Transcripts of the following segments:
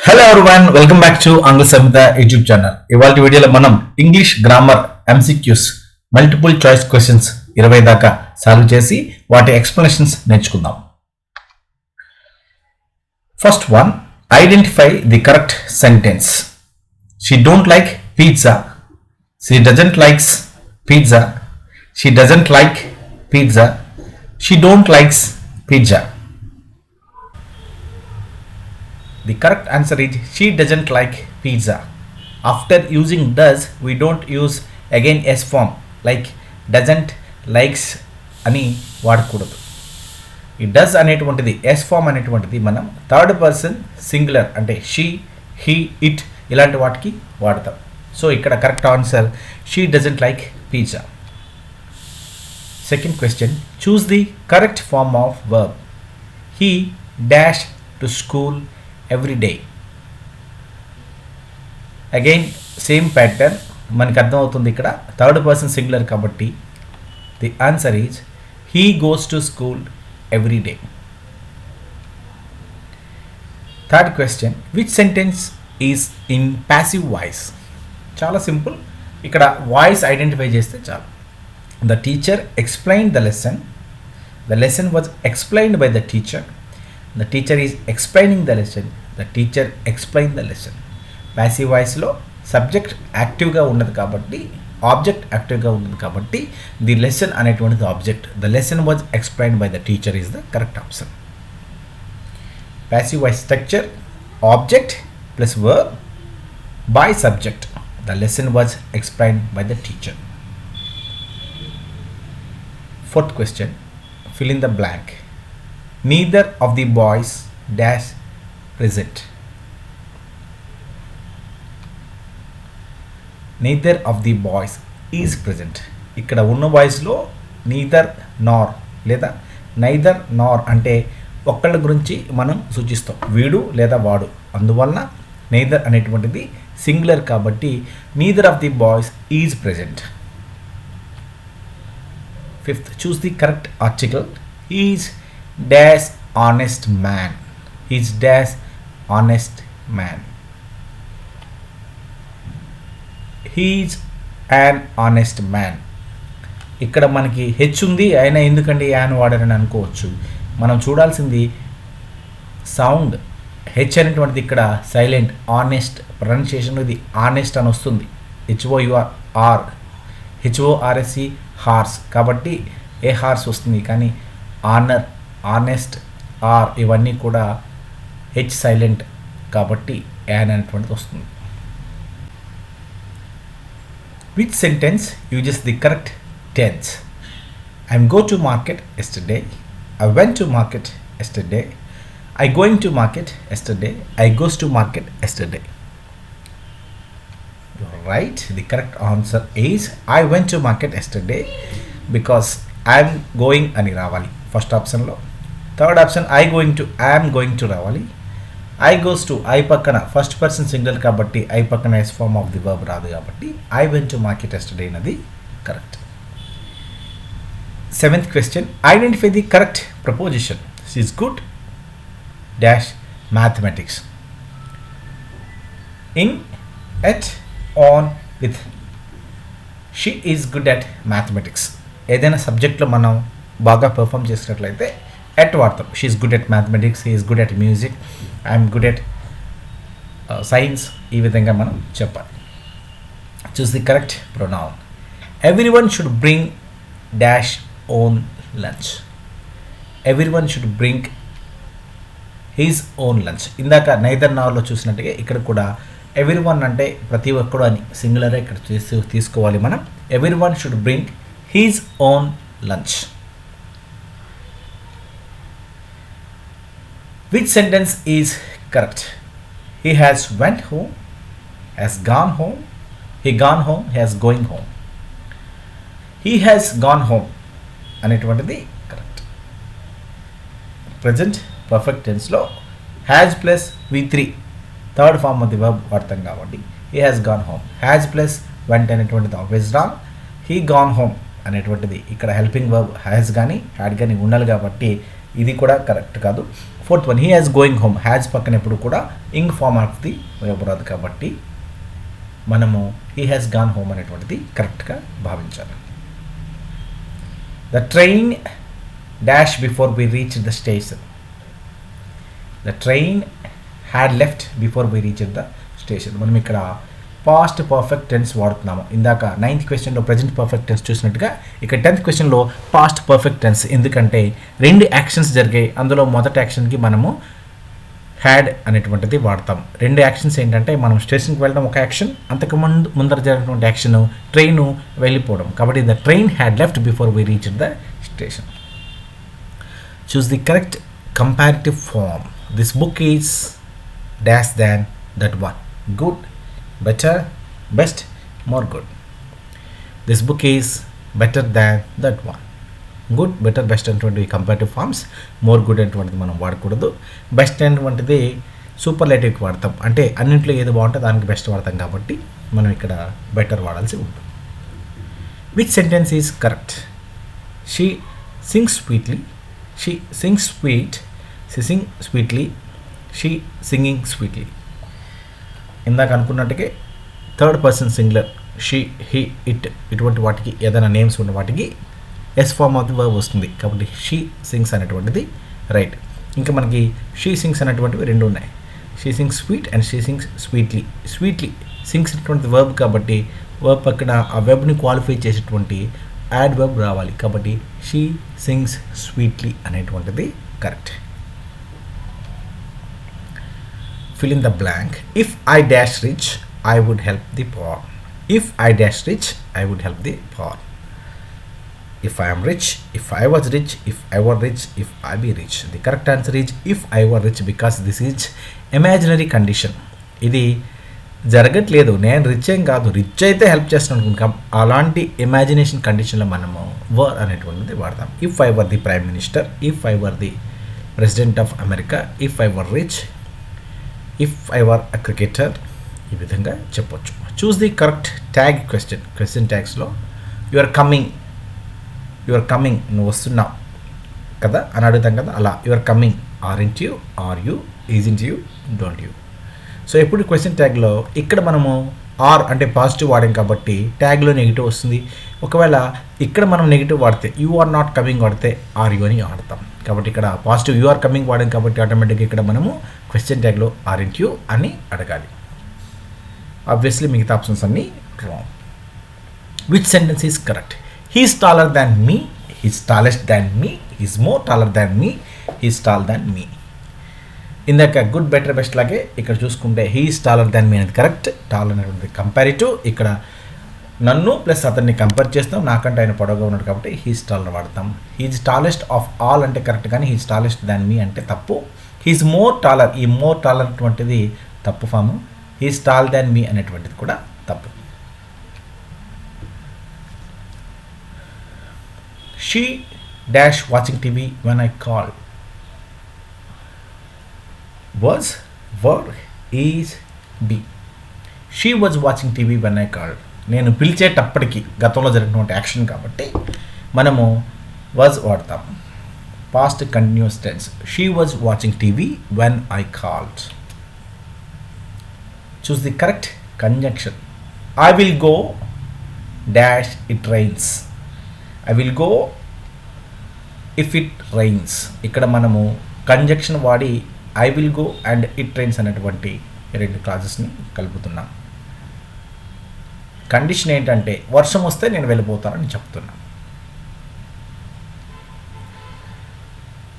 Hello everyone, welcome back to ఆంగ్ల సంహిత YouTube channel. ఇవాళ వీడియోలో మనం English grammar MCQs multiple choice questions 20 దాకా సాల్వ్ చేసి వాటి ఎక్స్ప్లెనేషన్స్ నేర్చుకుందాం. First one, identify the correct sentence. She don't like pizza. She doesn't likes pizza. She doesn't like pizza. She don't likes pizza. The correct answer is she doesn't like pizza. After using does, we don't use again S form like doesn't, likes అని వాడకూడదు. ఈ does అనేటువంటిది yes form అనేటువంటిది మనం third person singular అంటే she, he, it ఇలాంటి వాటికి వాడతాం. సో ఇక్కడ correct answer she doesn't like pizza. Second question, choose the correct form of verb. He dash to school every day. Again same pattern మనకు అర్థమవుతుంది. ఇక్కడ థర్డ్ పర్సన్ సింగులర్ కాబట్టి the answer is he goes to school every day. Third question, which sentence is in passive voice. చాలా simple. ఇక్కడ voice identify చేస్తే చాలు. The teacher explain the lesson. The lesson was explained by the teacher. The teacher is explaining the lesson. The teacher explained the lesson. Passive వాయిస్లో subject యాక్టివ్గా ఉన్నది కాబట్టి, object యాక్టివ్గా ఉన్నది కాబట్టి ది లెసన్ అనేటువంటిది object. The lesson was explained by the teacher is the correct option. Passive voice structure object plus verb by subject. The lesson was explained by the teacher. Fourth question, fill in the blank. Neither of the boys dash present. Neither of the boys is present. ఇక్కడ ఉన్న వాయిస్లో neither నార్ లేదా neither నార్ అంటే ఒక్కళ్ళ గురించి మనం సూచిస్తాం, వీడు లేదా వాడు. అందువలన నైదర్ అనేటువంటిది సింగులర్ కాబట్టి neither of the boys is present. Fifth, choose the correct article. Is dash honest man. He's dash honest man. He's an honest man. ఇక్కడ మనకి హెచ్ ఉంది, అయినా ఎందుకండి యాన్ వాడారని అనుకోవచ్చు. మనం చూడాల్సింది సౌండ్. హెచ్ అనేటువంటిది ఇక్కడ సైలెంట్. ఆనెస్ట్ ప్రొనౌన్సియేషన్ ఇది ఆనెస్ట్ అని వస్తుంది. HOUR HORSE హార్స్ కాబట్టి ఏ హార్స్ వస్తుంది. కానీ ఆనర్, ఆనెస్ట్, ఆర్ ఇవన్నీ కూడా హెచ్ సైలెంట్ కాబట్టి యాన్ అనేటువంటిది వస్తుంది. Which sentence uses the correct tense. I'm go to market yesterday. I went to market yesterday. I going to market yesterday. I goes to market yesterday. Right. The correct answer is I went to market yesterday because I'm going అని రావాలి first ఆప్షన్లో. Third option I'm going to రావాలి. I goes to I పక్కన first person single కాబట్టి I పక్కన S form of the verb రాదు కాబట్టి I went to market yesterday అనేది correct. Seventh question, identify the correct preposition. She is good dash mathematics. In, at, on, with. She is good at mathematics. ఏదైనా సబ్జెక్ట్లో మనం బాగా perform చేసినట్లయితే at వాడతాం. She is good at mathematics, he is good at music, I'm good at science. ఈ విధంగా మనం చెప్పాలి. Choose the correct pronoun. Everyone should bring dash own lunch. Everyone should bring his own lunch. ఇందాక neither నార్లో చూసినట్టుగా ఇక్కడ కూడా every one అంటే ప్రతి ఒక్కడు అని సింగులరే ఇక్కడ తీసుకోవాలి మనం. Every one should bring his own lunch. Which sentence is correct? He has went home, has gone home, he gone home, he has going home. He has gone home అనేటువంటిది correct. Present perfect టెన్స్లో has plus V3 third form of the verb వాడతాం కాబట్టి he has gone home. హ్యాజ్ ప్లస్ went అనేటువంటిది always wrong. he gone home అనేటువంటిది ఇక్కడ helping verb has కానీ హ్యాడ్ కానీ ఉండాలి కాబట్టి ఇది కూడా కరెక్ట్ కాదు. Fourth one, he has going home. Has పక్కన ఎప్పుడు కూడా ing form of the verb రాదు కాబట్టి మనము హీ హ్యాస్ గాన్ హోమ్ అనేటువంటిది కరెక్ట్గా భావించాలి. The train dash before we reach the station. The train had left before we reach the station. మనం ఇక్కడ పాస్ట్ పర్ఫెక్ట్ టెన్స్ వాడుతున్నాము. ఇందాక 9th క్వశ్చన్లో ప్రజెంట్ పర్ఫెక్ట్ టెన్స్ చూసినట్టుగా ఇక్కడ 10th క్వశ్చన్లో పాస్ట్ పర్ఫెక్ట్ టెన్స్. ఎందుకంటే 2 యాక్షన్స్ జరిగాయి. అందులో మొదటి యాక్షన్కి మనము హ్యాడ్ అనేటువంటిది వాడతాం. 2 యాక్షన్స్ ఏంటంటే మనం స్టేషన్కి వెళ్ళడం ఒక యాక్షన్, అంతకు ముందర జరిగినటువంటి యాక్షన్ ట్రైన్ వెళ్ళిపోవడం. కాబట్టి the train had left before we reach the station. Choose the correct comparative form. This book is dash than that one. Good, better, best, more good. This book is better than that one. Good, better, best అనేటువంటి comparative forms. More good అనేటువంటిది మనం వాడకూడదు. Best అనేటువంటిది సూపర్లేటివ్కి వాడతాం. అంటే అన్నింటిలో ఏది బాగుంటే దానికి బెస్ట్ వాడతాం కాబట్టి మనం ఇక్కడ బెటర్ వాడాల్సి ఉంటుంది. Which sentence is correct? She sings sweetly. She sings sweet. She sing sweetly. She singing sweetly. ఇందాక అనుకున్నట్టుగా third person singular she, he, it ఇటువంటి వాటికి ఏదైనా నేమ్స్ ఉన్న వాటికి S form of the verb వస్తుంది. కాబట్టి షీ సింగ్స్ అనేటువంటిది రైట్. ఇంకా మనకి షీ సింగ్స్ అనేటువంటివి 2 ఉన్నాయి. She sings sweet and she sings sweetly. Sweetly sings అనేటువంటి వర్బ్ కాబట్టి వర్బ్ పక్కన ఆ వెబ్ని క్వాలిఫై చేసేటువంటి యాడ్ వెబ్ రావాలి. కాబట్టి షీ సింగ్స్ స్వీట్లీ అనేటువంటిది correct. Fill in the blank. If I dash rich, I would help the poor. If I dash rich, I would help the poor. If I am rich, if I was rich, if I were rich, if I be rich. The correct answer is if I were rich, because this is imaginary condition. ఇది జరగట్లేదు, నేను rich ఏం కాదు, rich అయితే help చేస్తాను అనుకుంటాం. అలాంటి imagination కండిషన్లో మనము వర్ అనేటువంటిది వాడతాం. If I were the prime minister, if I were the president of America, if I were rich, if I were a cricketer, ఈ విధంగా చెప్పొచ్చు. Choose the correct tag question. Question ట్యాగ్స్లో యు ఆర్ కమింగ్, నువ్వు వస్తున్నావు కదా అని అడుగుతాం కదా, అలా you are coming, aren't you, are you, isn't you, don't you. So ఎప్పుడు క్వశ్చన్ ట్యాగ్లో ఇక్కడ మనము ఆర్ అంటే పాజిటివ్ వాడాం కాబట్టి ట్యాగ్లో నెగిటివ్ వస్తుంది. ఒకవేళ ఇక్కడ మనం నెగిటివ్ వాడితే యూ ఆర్ నాట్ కమింగ్ వాడితే ఆర్ యూ అని వాడతాం. కాబట్టి ఇక్కడ పాజిటివ్ యూ ఆర్ కమింగ్ వాడాం కాబట్టి ఆటోమేటిక్గా ఇక్కడ మనము క్వశ్చన్ ట్యాగ్లో ఆర్ఇంట్ యూ అని అడగాలి. ఆబ్వియస్లీ మిగతా ఆప్షన్స్ అన్నీ wrong. Which sentence is correct? He's taller than me, he's tallest than me, he's more taller than me, he's tall than me. ఇందాక గుడ్, బెటర్, బెస్ట్ లాగే ఇక్కడ చూసుకుంటే హీస్ టాలర్ దాన్ మీ అనేది correct. Tall అనేటువంటి comparative. ఇక్కడ నన్ను plus అతన్ని compare చేస్తాం, నాకంటే ఆయన పొడవుగా ఉన్నాడు కాబట్టి హీస్ టాలర్ వాడతాం. హీజ్ టాలెస్ట్ ఆఫ్ ఆల్ అంటే కరెక్ట్, కానీ హీజ్ టాలెస్ట్ దాన్ మీ అంటే తప్పు. హీజ్ మోర్ టాలర్, ఈ మోర్ టాలర్ అటువంటిది తప్పు ఫాము. హీజ్ టాల్ దాన్ మీ అనేటువంటిది కూడా తప్పు. She dash watching TV when I call. was, were, is, be. She was watching TV when I called. నేను పిలిచేటప్పటికి గతంలో జరిగినటువంటి యాక్షన్ కాబట్టి మనము was వాడతాం. Past continuous tense. She was watching TV when I called. Choose the correct conjunction. I will go dash it rains. I will go if it rains. ఇక్కడ మనము conjunction వాడి I will go and it rains అనేటువంటి 2 క్లాజెస్ని కలుపుతున్నాం. Condition ఏంటంటే వర్షం వస్తే నేను వెళ్ళిపోతానని చెప్తున్నాను.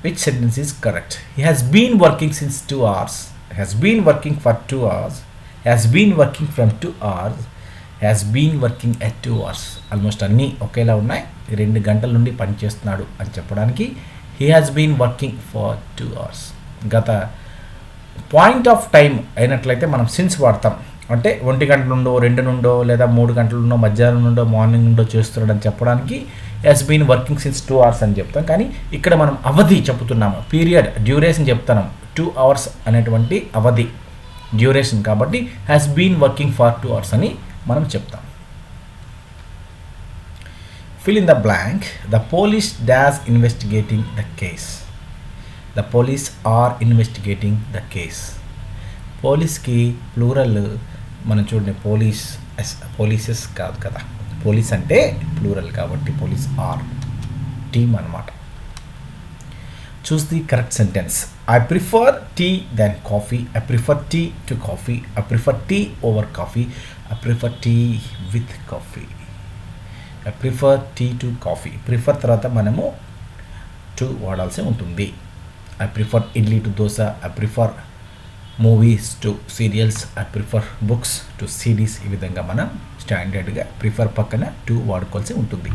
Which sentence is correct? He has been working since 2 hours. Has been working for 2 hours. Has been working from 2 hours. Has been working at 2 hours. Almost అన్నీ ఒకేలా ఉన్నాయి. 2 గంటల నుండి పనిచేస్తున్నాడు అని చెప్పడానికి he has been working for 2 hours. గత point of time అయినట్లయితే మనం సిన్స్ వాడతాం. అంటే 1 గంటల నుండో 2 నుండో లేదా 3 గంటల నుండో మధ్యాహ్నం నుండో మార్నింగ్ నుండో చేస్తున్నాడని చెప్పడానికి has been working since 2 hours అని చెప్తాం. కానీ ఇక్కడ మనం అవధి చెప్తున్నాము, పీరియడ్, డ్యూరేషన్ చెప్తున్నాం. 2 hours అనేటువంటి అవధి, డ్యూరేషన్. కాబట్టి has been working for 2 hours అని మనం చెప్తాం. Fill in the blank. The police dash investigating the case. The police are investigating the case. పోలీస్కి ప్లూరల్ మనం చూడండి, పోలీసెస్ కాదు కదా, పోలీస్ అంటే ప్లూరల్ కాబట్టి పోలీస్ ఆర్ టీమ్ అనమాట. Choose the correct sentence. I prefer tea than coffee. I prefer tea to coffee. I prefer tea over coffee. I prefer tea with coffee. I prefer tea to coffee. Prefer తర్వాత మనము to వాడాల్సి ఉంటుంది. I prefer idli to dosa. I prefer movies to serials. I prefer books to CDs. ఈ విధంగా మనం స్టాండర్డ్గా prefer పక్కన to వాడుకోవాల్సి ఉంటుంది.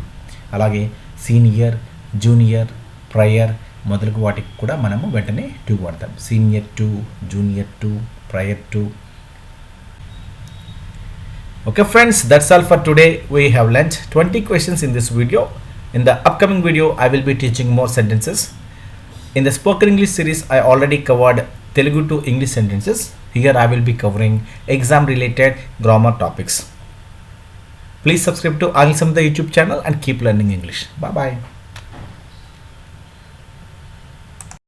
అలాగే సీనియర్, జూనియర్, ప్రయర్ మొదలగు వాటికి కూడా మనము వెంటనే టు వాడతాం. Senior to, junior to, prior to. Okay friends, that's all for today. We have learnt 20 questions in this video. In the upcoming video, I will be teaching more sentences. In the spoken English series, I already covered Telugu to English sentences. Here I will be covering exam related grammar topics. Please subscribe to Anil Samantha YouTube channel and keep learning English. Bye bye.